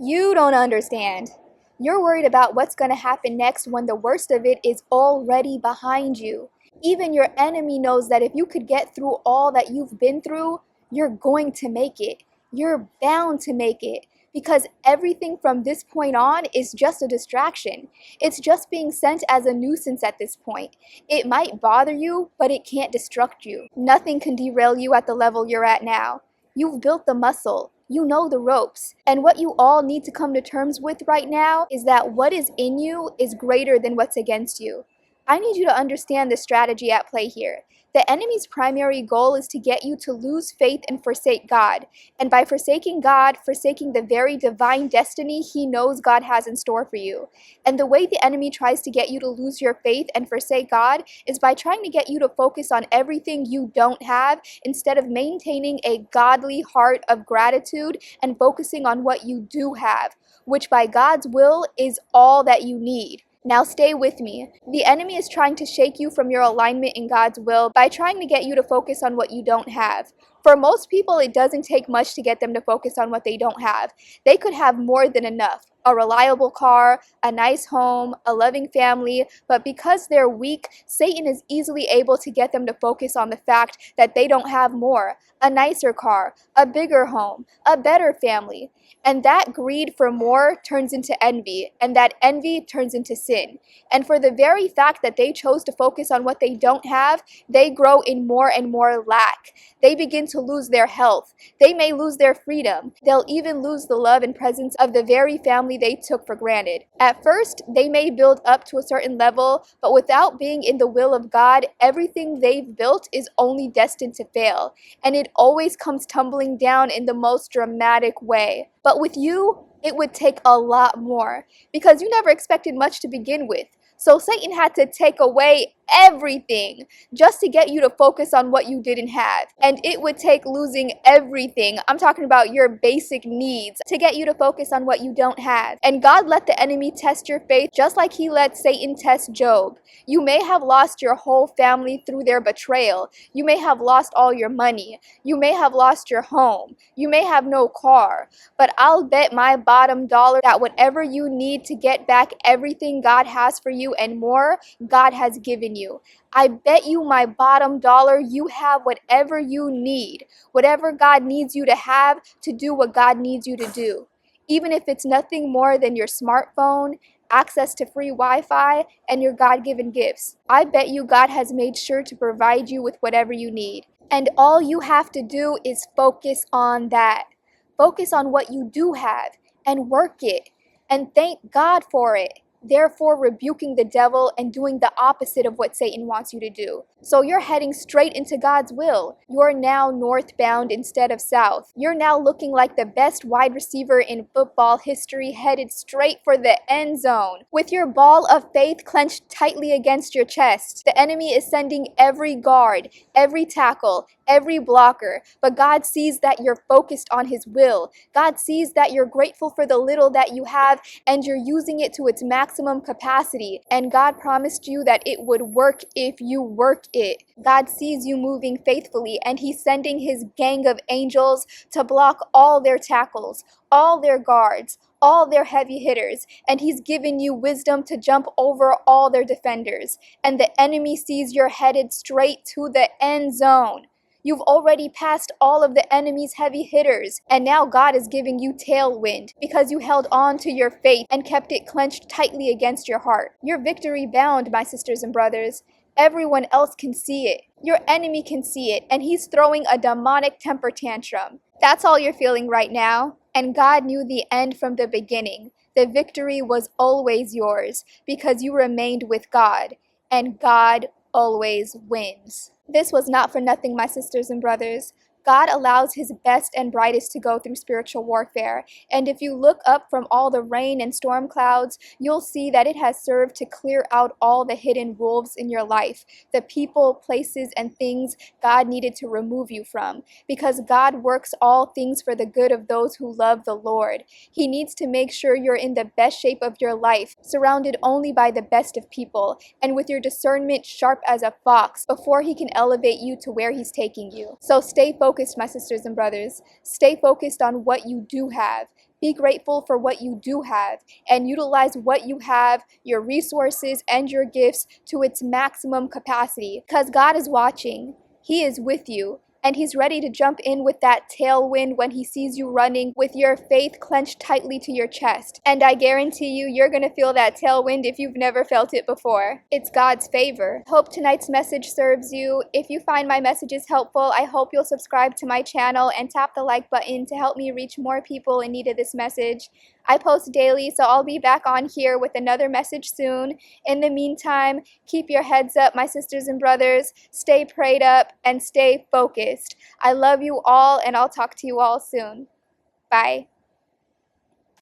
You don't understand. You're worried about what's going to happen next when the worst of it is already behind you. Even your enemy knows that if you could get through all that you've been through, you're going to make it. You're bound to make it. Because everything from this point on is just a distraction. It's just being sent as a nuisance at this point. It might bother you, but it can't destruct you. Nothing can derail you at the level you're at now. You've built the muscle. You know the ropes. And what you all need to come to terms with right now is that what is in you is greater than what's against you. I need you to understand the strategy at play here. The enemy's primary goal is to get you to lose faith and forsake God. And by forsaking God, forsaking the very divine destiny he knows God has in store for you. And the way the enemy tries to get you to lose your faith and forsake God is by trying to get you to focus on everything you don't have instead of maintaining a godly heart of gratitude and focusing on what you do have, which by God's will is all that you need. Now stay with me. The enemy is trying to shake you from your alignment in God's will by trying to get you to focus on what you don't have. For most people, it doesn't take much to get them to focus on what they don't have. They could have more than enough. A reliable car, a nice home, a loving family, but because they're weak, Satan is easily able to get them to focus on the fact that they don't have more, a nicer car, a bigger home, a better family. And that greed for more turns into envy, and that envy turns into sin. And for the very fact that they chose to focus on what they don't have, they grow in more and more lack. They begin to lose their health. They may lose their freedom. They'll even lose the love and presence of the very family they took for granted. At first, they may build up to a certain level, but without being in the will of God, everything they've built is only destined to fail. And it always comes tumbling down in the most dramatic way. But with you, it would take a lot more because you never expected much to begin with. So Satan had to take away everything just to get you to focus on what you didn't have. And it would take losing everything, I'm talking about your basic needs, to get you to focus on what you don't have. And God let the enemy test your faith just like he let Satan test Job. You may have lost your whole family through their betrayal. You may have lost all your money. You may have lost your home. You may have no car. But I'll bet my bottom dollar that whatever you need to get back everything God has for you and more, God has given you. I bet you my bottom dollar you have whatever you need, whatever God needs you to have to do what God needs you to do. Even if it's nothing more than your smartphone, access to free Wi-Fi, and your God-given gifts. I bet you God has made sure to provide you with whatever you need. And all you have to do is focus on that. Focus on what you do have and work it. And thank God for it. Therefore rebuking the devil and doing the opposite of what Satan wants you to do. So you're heading straight into God's will. You're now northbound instead of south. You're now looking like the best wide receiver in football history, headed straight for the end zone. With your ball of faith clenched tightly against your chest, the enemy is sending every guard, every tackle, every blocker. But God sees that you're focused on his will. God sees that you're grateful for the little that you have and you're using it to its maximum capacity. And God promised you that it would work if you work it. God sees you moving faithfully and he's sending his gang of angels to block all their tackles, all their guards, all their heavy hitters, and he's given you wisdom to jump over all their defenders. And the enemy sees you're headed straight to the end zone. You've already passed all of the enemy's heavy hitters, and now God is giving you tailwind because you held on to your faith and kept it clenched tightly against your heart. You're victory bound, my sisters and brothers. Everyone else can see it. Your enemy can see it, and he's throwing a demonic temper tantrum. That's all you're feeling right now, and God knew the end from the beginning. The victory was always yours because you remained with God, and God always wins. This was not for nothing, my sisters and brothers. God allows his best and brightest to go through spiritual warfare. And if you look up from all the rain and storm clouds, you'll see that it has served to clear out all the hidden wolves in your life, the people, places, and things God needed to remove you from. Because God works all things for the good of those who love the Lord. He needs to make sure you're in the best shape of your life, surrounded only by the best of people, and with your discernment sharp as a fox before he can elevate you to where he's taking you. So stay focused, my sisters and brothers. Stay focused on what you do have. Be grateful for what you do have and utilize what you have, your resources and your gifts to its maximum capacity, because God is watching. He is with you. And he's ready to jump in with that tailwind when he sees you running with your faith clenched tightly to your chest. And I guarantee you, you're going to feel that tailwind if you've never felt it before. It's God's favor. Hope tonight's message serves you. If you find my messages helpful, I hope you'll subscribe to my channel and tap the like button to help me reach more people in need of this message. I post daily, so I'll be back on here with another message soon. In the meantime, keep your heads up, my sisters and brothers. Stay prayed up and stay focused. I love you all, and I'll talk to you all soon. Bye.